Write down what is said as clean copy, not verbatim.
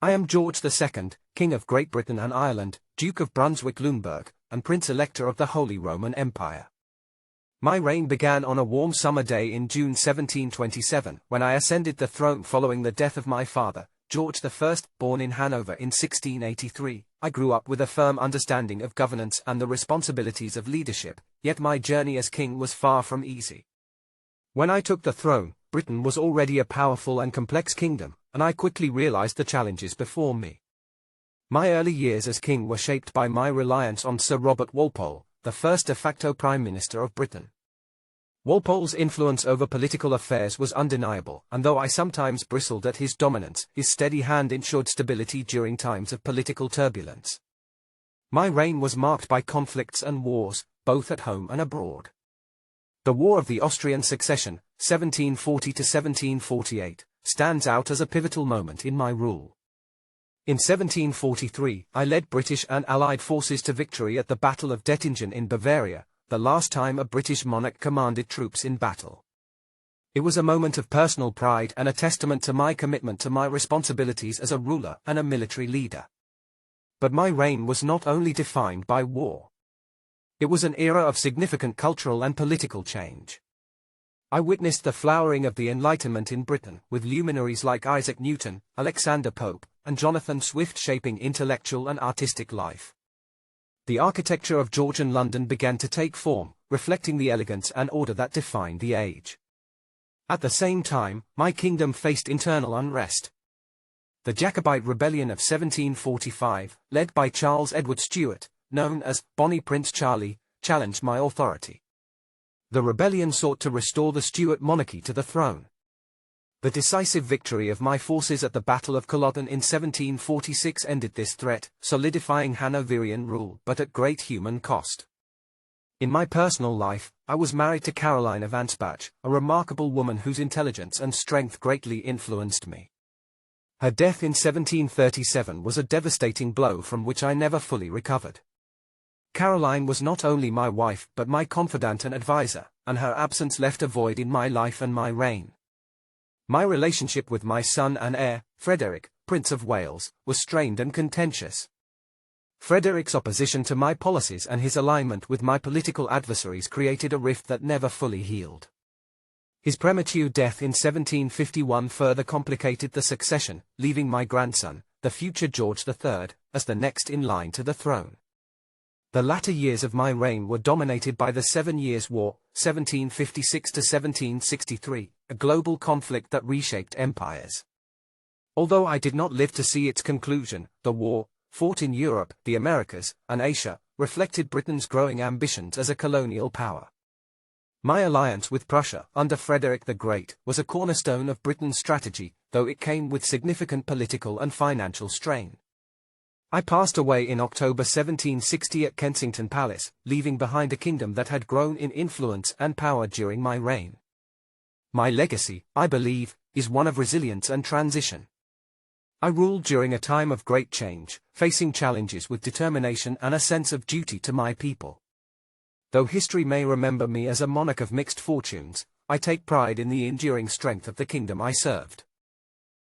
I am George II, King of Great Britain and Ireland, Duke of Brunswick-Luneburg, and Prince-Elector of the Holy Roman Empire. My reign began on a warm summer day in June 1727, when I ascended the throne following the death of my father, George I, born in Hanover in 1683. I grew up with a firm understanding of governance and the responsibilities of leadership, yet my journey as king was far from easy. When I took the throne, Britain was already a powerful and complex kingdom, and I quickly realized the challenges before me. My early years as king were shaped by my reliance on Sir Robert Walpole, the first de facto Prime Minister of Britain. Walpole's influence over political affairs was undeniable, and though I sometimes bristled at his dominance, his steady hand ensured stability during times of political turbulence. My reign was marked by conflicts and wars, both at home and abroad. The War of the Austrian Succession, 1740 to 1748, stands out as a pivotal moment in my rule. In 1743, I led British and Allied forces to victory at the Battle of Dettingen in Bavaria, the last time a British monarch commanded troops in battle. It was a moment of personal pride and a testament to my commitment to my responsibilities as a ruler and a military leader. But my reign was not only defined by war. It was an era of significant cultural and political change. I witnessed the flowering of the Enlightenment in Britain, with luminaries like Isaac Newton, Alexander Pope, and Jonathan Swift shaping intellectual and artistic life. The architecture of Georgian London began to take form, reflecting the elegance and order that defined the age. At the same time, my kingdom faced internal unrest. The Jacobite Rebellion of 1745, led by Charles Edward Stuart, known as Bonnie Prince Charlie, challenged my authority. The rebellion sought to restore the Stuart monarchy to the throne. The decisive victory of my forces at the Battle of Culloden in 1746 ended this threat, solidifying Hanoverian rule, but at great human cost. In my personal life, I was married to Caroline of Ansbach, a remarkable woman whose intelligence and strength greatly influenced me. Her death in 1737 was a devastating blow from which I never fully recovered. Caroline was not only my wife but my confidant and advisor, and her absence left a void in my life and my reign. My relationship with my son and heir, Frederick, Prince of Wales, was strained and contentious. Frederick's opposition to my policies and his alignment with my political adversaries created a rift that never fully healed. His premature death in 1751 further complicated the succession, leaving my grandson, the future George III, as the next in line to the throne. The latter years of my reign were dominated by the 7 Years' War, 1756 to 1763, a global conflict that reshaped empires. Although I did not live to see its conclusion, the war, fought in Europe, the Americas, and Asia, reflected Britain's growing ambitions as a colonial power. My alliance with Prussia, under Frederick the Great, was a cornerstone of Britain's strategy, though it came with significant political and financial strain. I passed away in October 1760 at Kensington Palace, leaving behind a kingdom that had grown in influence and power during my reign. My legacy, I believe, is one of resilience and transition. I ruled during a time of great change, facing challenges with determination and a sense of duty to my people. Though history may remember me as a monarch of mixed fortunes, I take pride in the enduring strength of the kingdom I served.